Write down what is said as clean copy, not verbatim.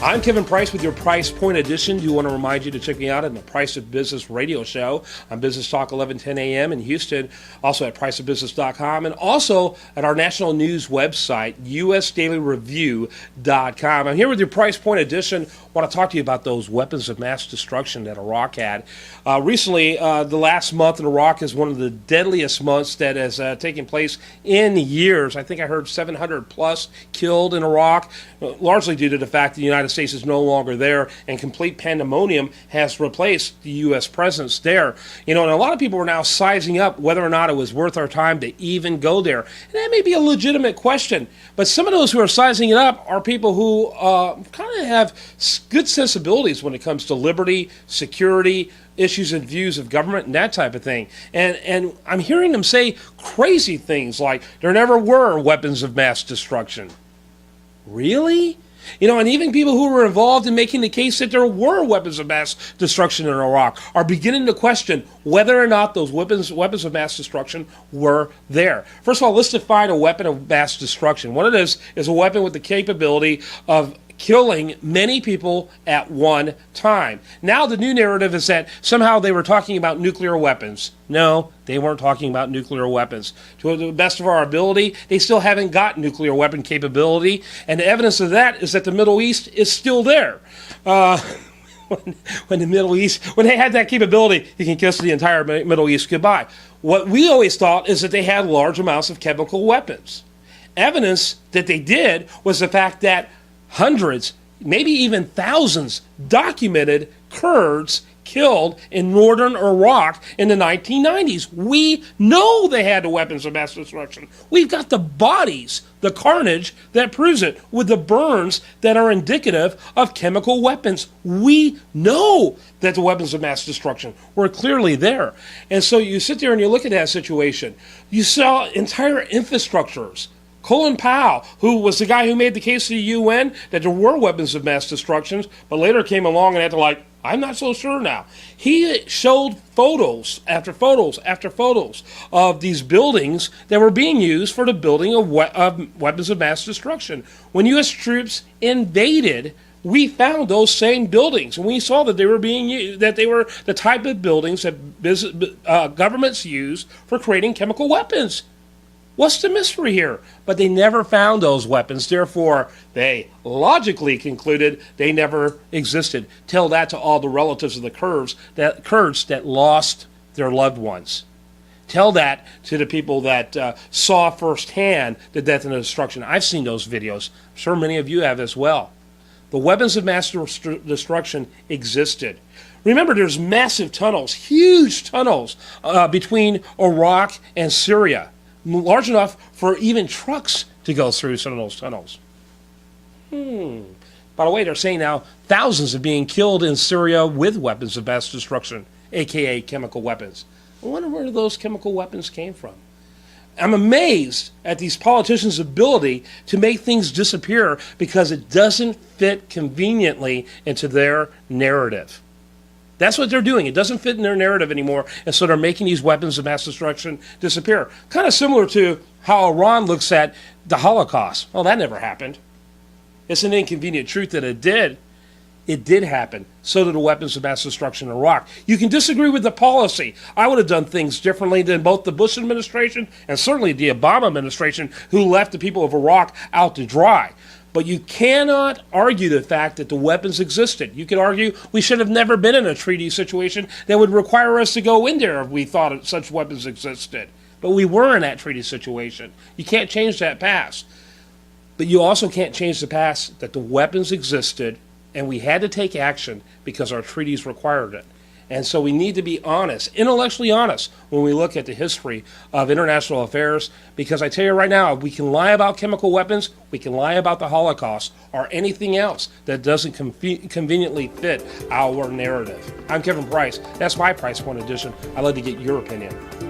I'm Kevin Price with your Price Point Edition. Do want to remind you to check me out on the Price of Business radio show on Business Talk 1110 a.m. in Houston, also at priceofbusiness.com, and also at our national news website, usdailyreview.com. I'm here with your Price Point Edition. I want to talk to you about those weapons of mass destruction that Iraq had. Recently, the last month in Iraq is one of the deadliest months that has taken place in years. I think I heard 700 plus killed in Iraq, largely due to the fact that the United States is no longer there and complete pandemonium has replaced the U.S. presence there. You know, and a lot of people are now sizing up whether or not it was worth our time to even go there. And that may be a legitimate question, but some of those who are sizing it up are people who kind of have good sensibilities when it comes to liberty, security, issues and views of government and that type of thing. And I'm hearing them say crazy things like there never were weapons of mass destruction. Really? You know, and even people who were involved in making the case that there were weapons of mass destruction in Iraq are beginning to question whether or not those weapons of mass destruction were there. First of all, let's define a weapon of mass destruction. What it is a weapon with the capability of killing many people at one time. Now the new narrative is that somehow they were talking about nuclear weapons. No, they weren't talking about nuclear weapons. To the best of our ability, they still haven't got nuclear weapon capability, and the evidence of that is that the Middle East is still there. When the Middle East, when they had that capability, you can kiss the entire Middle East goodbye. What we always thought is that they had large amounts of chemical weapons. Evidence that they did was the fact that hundreds, maybe even thousands, documented Kurds killed in northern Iraq in the 1990s. We know they had the weapons of mass destruction. We've got the bodies, the carnage that proves it, with the burns that are indicative of chemical weapons. We know that the weapons of mass destruction were clearly there. And so you sit there and you look at that situation. You saw entire infrastructures. Colin Powell, who was the guy who made the case to the UN that there were weapons of mass destruction, but later came along and had to I'm not so sure now. He showed photos after photos after photos of these buildings that were being used for the building of weapons of mass destruction. When U.S. troops invaded, we found those same buildings, and we saw that they were being used, that they were the type of buildings that governments use for creating chemical weapons. What's the mystery here? But they never found those weapons. Therefore, they logically concluded they never existed. Tell that to all the relatives of the Kurds that lost their loved ones. Tell that to the people that saw firsthand the death and the destruction. I've seen those videos. I'm sure many of you have as well. The weapons of mass destruction existed. Remember, there's massive tunnels, huge tunnels between Iraq and Syria. Large enough for even trucks to go through some of those tunnels. By the way, they're saying now thousands are being killed in Syria with weapons of mass destruction, a.k.a. chemical weapons. I wonder where those chemical weapons came from. I'm amazed at these politicians' ability to make things disappear because it doesn't fit conveniently into their narrative. That's what they're doing. It doesn't fit in their narrative anymore, and so they're making these weapons of mass destruction disappear. Kind of similar to how Iran looks at the Holocaust. Well, that never happened. It's an inconvenient truth that it did. It did happen. So did the weapons of mass destruction in Iraq. You can disagree with the policy. I would have done things differently than both the Bush administration and certainly the Obama administration, who left the people of Iraq out to dry. But you cannot argue the fact that the weapons existed. You could argue we should have never been in a treaty situation that would require us to go in there if we thought such weapons existed. But we were in that treaty situation. You can't change that past. But you also can't change the past that the weapons existed and we had to take action because our treaties required it. And so we need to be honest, intellectually honest, when we look at the history of international affairs, because I tell you right now, we can lie about chemical weapons, we can lie about the Holocaust, or anything else that doesn't conveniently fit our narrative. I'm Kevin Price. That's my Price Point Edition. I'd like to get your opinion.